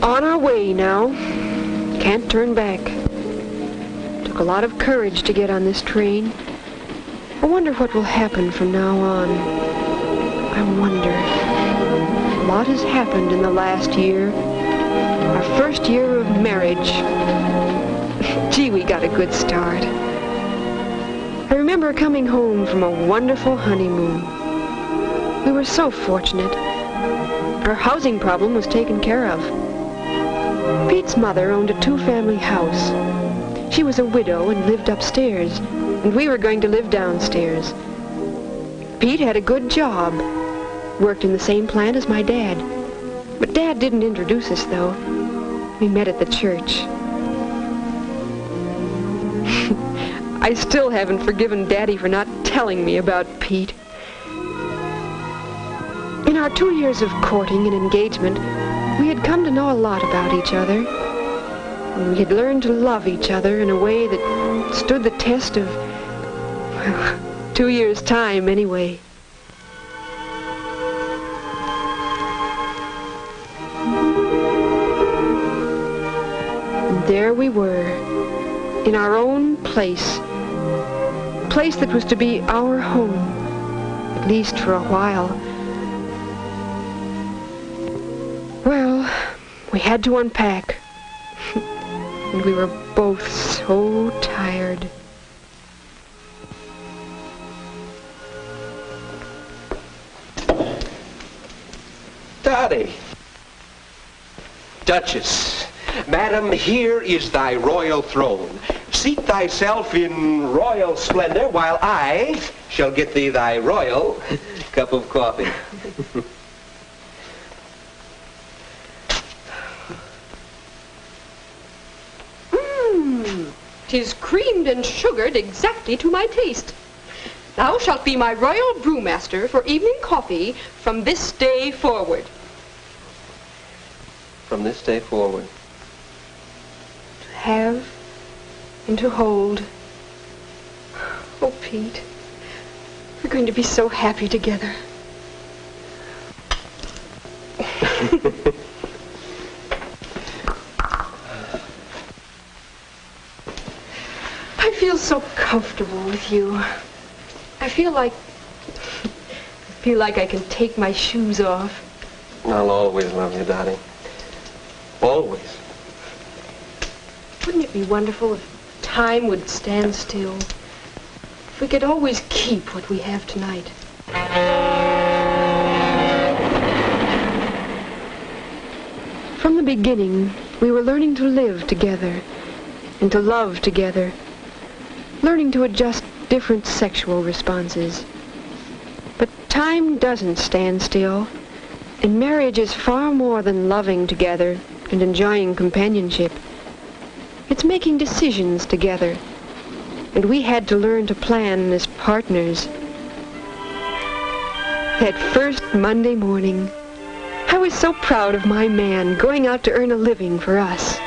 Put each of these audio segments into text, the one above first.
On our way now. Can't turn back. Took a lot of courage to get on this train. I wonder what will happen from now on. I wonder. A lot has happened in the last year. Our first year of marriage. Gee, we got a good start. I remember coming home from a wonderful honeymoon. We were so fortunate. Our housing problem was taken care of. Pete's mother owned a two-family house. She was a widow and lived upstairs, and we were going to live downstairs. Pete had a good job, worked in the same plant as my dad. But Dad didn't introduce us, though. We met at the church. I still haven't forgiven Daddy for not telling me about Pete. In our 2 years of courting and engagement, we had come to know a lot about each other. And we had learned to love each other in a way that stood the test of, well, 2 years' time anyway. And there we were, in our own place. A place that was to be our home, at least for a while. Well, we had to unpack, and we were both so tired. Dottie. Duchess, madam, here is thy royal throne. Seat thyself in royal splendor while I shall get thee thy royal cup of coffee. 'Tis creamed and sugared exactly to my taste. Thou shalt be my royal brewmaster for evening coffee from this day forward. From this day forward. To have and to hold. Oh, Pete, we're going to be so happy together. I feel so comfortable with you. I feel like I can take my shoes off. I'll always love you, Dottie. Always. Wouldn't it be wonderful if time would stand still? If we could always keep what we have tonight. From the beginning, we were learning to live together and to love together. Learning to adjust different sexual responses. But time doesn't stand still, and marriage is far more than loving together and enjoying companionship. It's making decisions together, and we had to learn to plan as partners. That first Monday morning, I was so proud of my man going out to earn a living for us.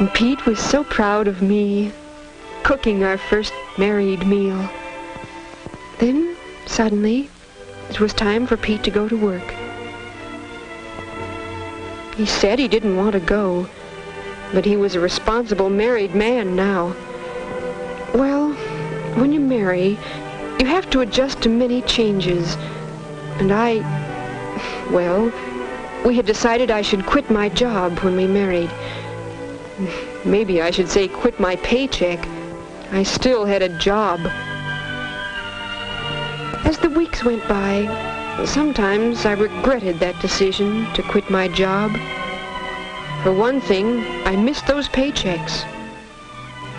And Pete was so proud of me, cooking our first married meal. Then, suddenly, it was time for Pete to go to work. He said he didn't want to go, but he was a responsible married man now. Well, when you marry, you have to adjust to many changes. And well, we had decided I should quit my job when we married. Maybe I should say quit my paycheck. I still had a job. As the weeks went by, sometimes I regretted that decision to quit my job. For one thing, I missed those paychecks.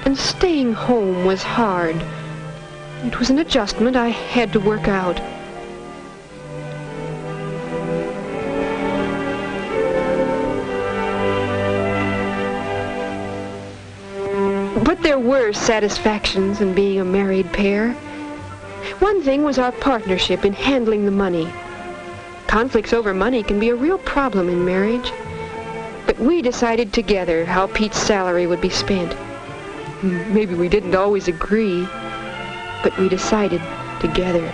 And staying home was hard. It was an adjustment I had to work out. But there were satisfactions in being a married pair. One thing was our partnership in handling the money. Conflicts over money can be a real problem in marriage. But we decided together how Pete's salary would be spent. Maybe we didn't always agree, but we decided together.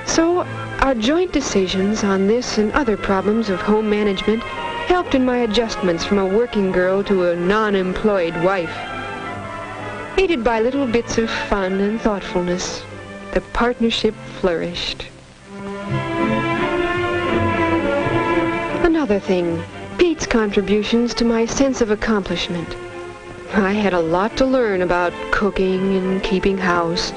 So our joint decisions on this and other problems of home management helped in my adjustments from a working girl to a non-employed wife. Aided by little bits of fun and thoughtfulness, the partnership flourished. Another thing, Pete's contributions to my sense of accomplishment. I had a lot to learn about cooking and keeping house,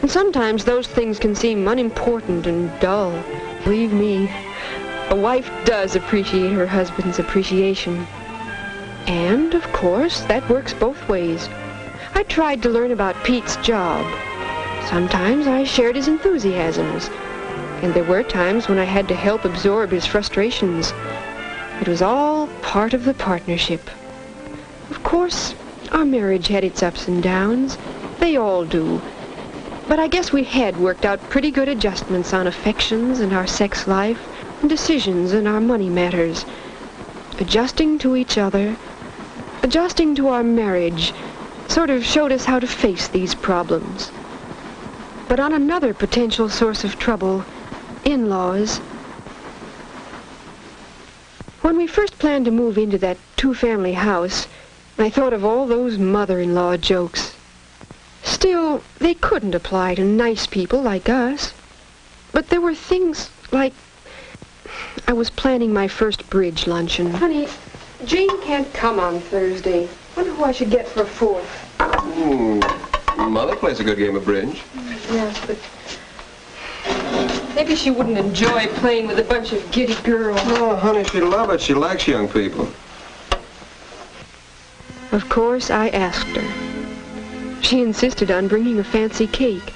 and sometimes those things can seem unimportant and dull. Believe me, a wife does appreciate her husband's appreciation. And, of course, that works both ways. I tried to learn about Pete's job. Sometimes I shared his enthusiasms, and there were times when I had to help absorb his frustrations. It was all part of the partnership. Of course, our marriage had its ups and downs. They all do. But I guess we had worked out pretty good adjustments on affections and our sex life, and decisions in our money matters. Adjusting to each other, adjusting to our marriage, sort of showed us how to face these problems. But on another potential source of trouble, in-laws. When we first planned to move into that two-family house, I thought of all those mother-in-law jokes. Still, they couldn't apply to nice people like us. But there were things like, I was planning my first bridge luncheon. Honey, Jane can't come on Thursday. Wonder who I should get for a fourth. Mother plays a good game of bridge. Yes, but maybe she wouldn't enjoy playing with a bunch of giddy girls. Oh, honey, she'd love it. She likes young people. Of course, I asked her. She insisted on bringing a fancy cake.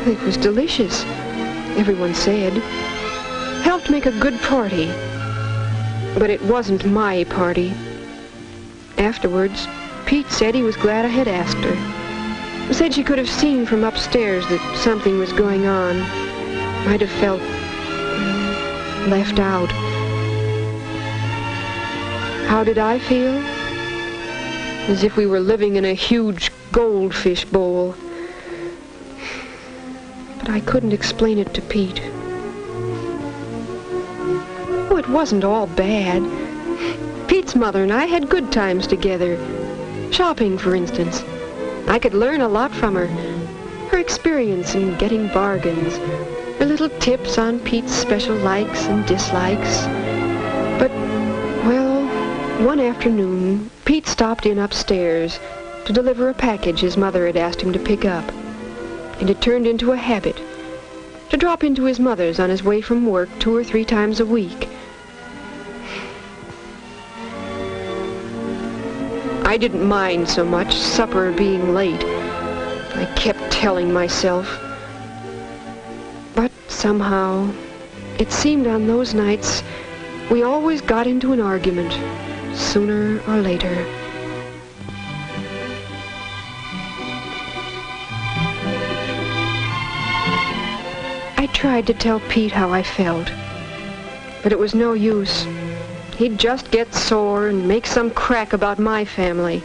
It was delicious, everyone said. Helped make a good party. But it wasn't my party. Afterwards, Pete said he was glad I had asked her. Said she could have seen from upstairs that something was going on. Might have felt, left out. How did I feel? As if we were living in a huge goldfish bowl. But I couldn't explain it to Pete. Oh, it wasn't all bad. Pete's mother and I had good times together. Shopping, for instance. I could learn a lot from her. Her experience in getting bargains. Her little tips on Pete's special likes and dislikes. But, well, one afternoon, Pete stopped in upstairs to deliver a package his mother had asked him to pick up. And it turned into a habit to drop into his mother's on his way from work 2 or 3 times a week. I didn't mind so much supper being late. I kept telling myself. But somehow, it seemed on those nights, we always got into an argument, sooner or later. I tried to tell Pete how I felt, but it was no use. He'd just get sore and make some crack about my family.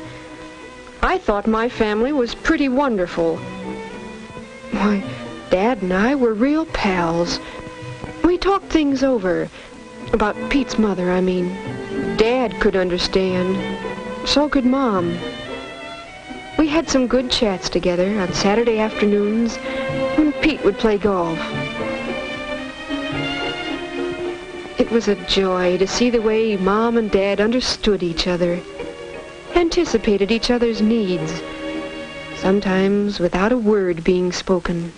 I thought my family was pretty wonderful. Why, Dad and I were real pals. We talked things over. About Pete's mother, I mean. Dad could understand. So could Mom. We had some good chats together on Saturday afternoons when Pete would play golf. It was a joy to see the way Mom and Dad understood each other, anticipated each other's needs, sometimes without a word being spoken.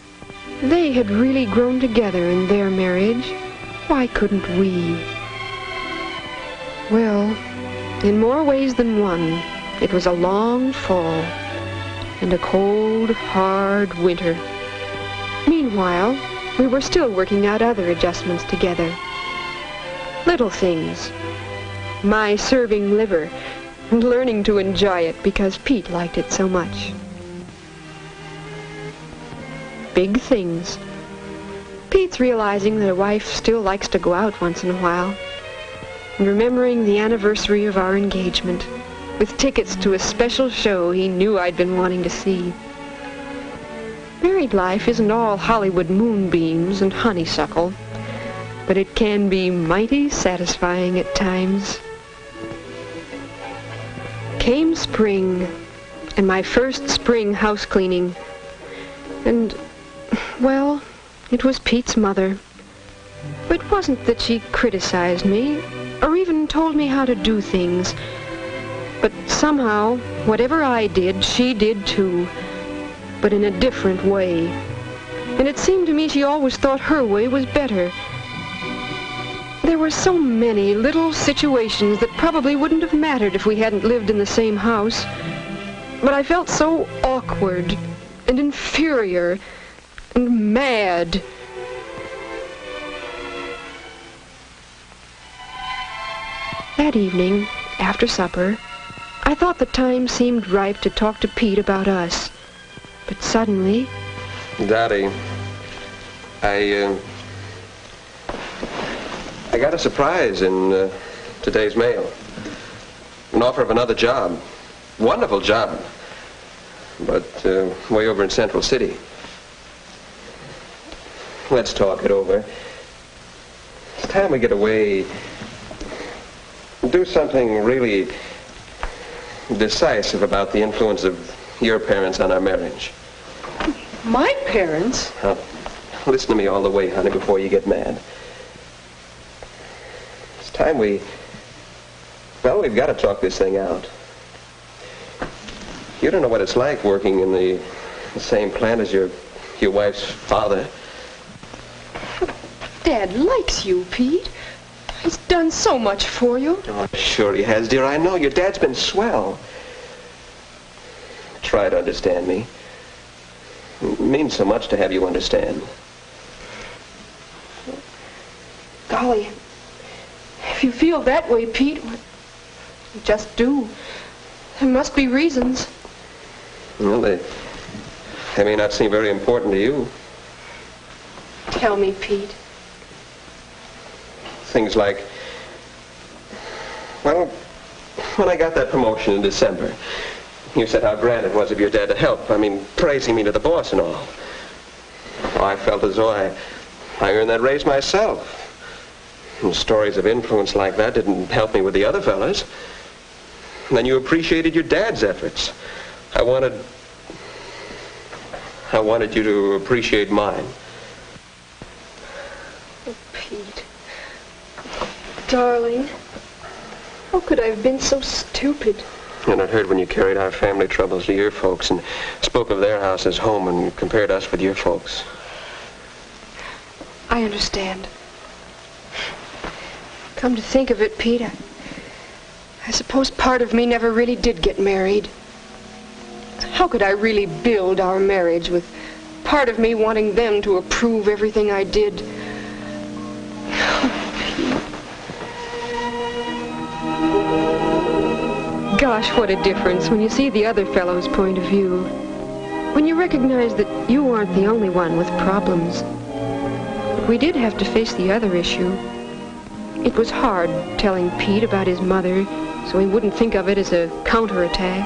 They had really grown together in their marriage. Why couldn't we? Well, in more ways than one, it was a long fall and a cold, hard winter. Meanwhile, we were still working out other adjustments together. Little things. My serving liver, and learning to enjoy it because Pete liked it so much. Big things. Pete's realizing that a wife still likes to go out once in a while, and remembering the anniversary of our engagement with tickets to a special show he knew I'd been wanting to see. Married life isn't all Hollywood moonbeams and honeysuckle, but it can be mighty satisfying at times. Came spring, and my first spring house cleaning, and, well, it was Pete's mother. It wasn't that she criticized me, or even told me how to do things, but somehow, whatever I did, she did too, but in a different way. And it seemed to me she always thought her way was better. There were so many little situations that probably wouldn't have mattered if we hadn't lived in the same house, but I felt so awkward and inferior and mad. That evening, after supper, I thought the time seemed ripe to talk to Pete about us. But suddenly... Dottie, I got a surprise in today's mail. An offer of another job. Wonderful job. But way over in Central City. Let's talk it over. It's time we get away. Do something really decisive about the influence of your parents on our marriage. My parents? Listen to me all the way, honey, before you get mad. It's time we've got to talk this thing out. You don't know what it's like working in the same plant as your wife's father. Dad likes you, Pete. He's done so much for you. Oh, sure he has, dear. I know. Your dad's been swell. Try to understand me. It means so much to have you understand. Golly, if you feel that way, Pete, just do. There must be reasons. Well, they may not seem very important to you. Tell me, Pete. Things like, well, when I got that promotion in December, you said how grand it was of your dad to help. I mean, praising me to the boss and all. Oh, I felt as though I earned that raise myself. And stories of influence like that didn't help me with the other fellas. And then you appreciated your dad's efforts. I wanted you to appreciate mine. Oh, Pete. Darling, how could I have been so stupid? And I'd heard when you carried our family troubles to your folks and spoke of their house as home and compared us with your folks. I understand. Come to think of it, Pete, I suppose part of me never really did get married. How could I really build our marriage with part of me wanting them to approve everything I did? Gosh, what a difference when you see the other fellow's point of view. When you recognize that you aren't the only one with problems. But we did have to face the other issue. It was hard telling Pete about his mother so he wouldn't think of it as a counterattack.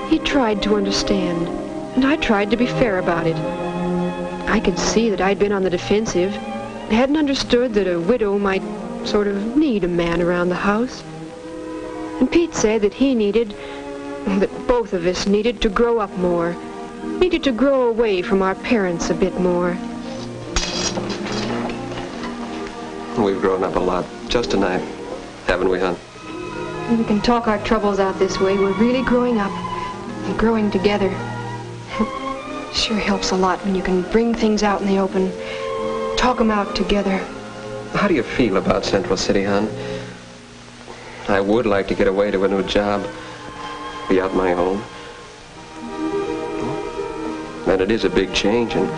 He tried to understand, and I tried to be fair about it. I could see that I'd been on the defensive, hadn't understood that a widow might sort of need a man around the house. And Pete said that he needed, that both of us needed to grow up more, needed to grow away from our parents a bit more. We've grown up a lot just tonight, haven't we, hon? When we can talk our troubles out this way, we're really growing up and growing together. Sure helps a lot when you can bring things out in the open, talk them out together. How do you feel about Central City, hon? I would like to get away to a new job, be out my own. And it is a big change, and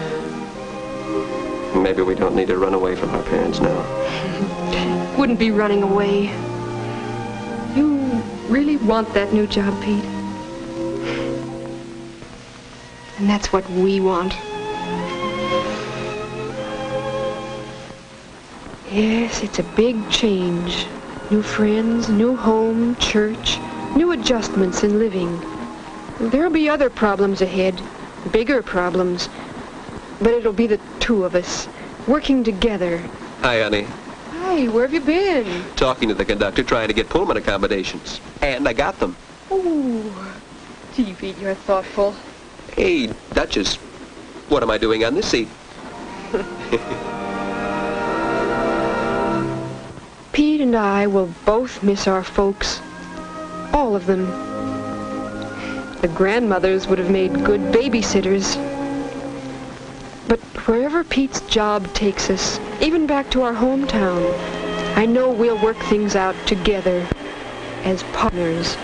maybe we don't need to run away from our parents now. Wouldn't be running away. You really want that new job, Pete. And that's what we want. Yes, it's a big change. New friends, new home, church, new adjustments in living. There'll be other problems ahead, bigger problems. But it'll be the two of us, working together. Hi, honey. Hi, where have you been? Talking to the conductor, trying to get Pullman accommodations. And I got them. Oh, gee, Pete, you're thoughtful. Hey, Duchess, what am I doing on this seat? Pete and I will both miss our folks. All of them. The grandmothers would have made good babysitters. But wherever Pete's job takes us, even back to our hometown, I know we'll work things out together as partners.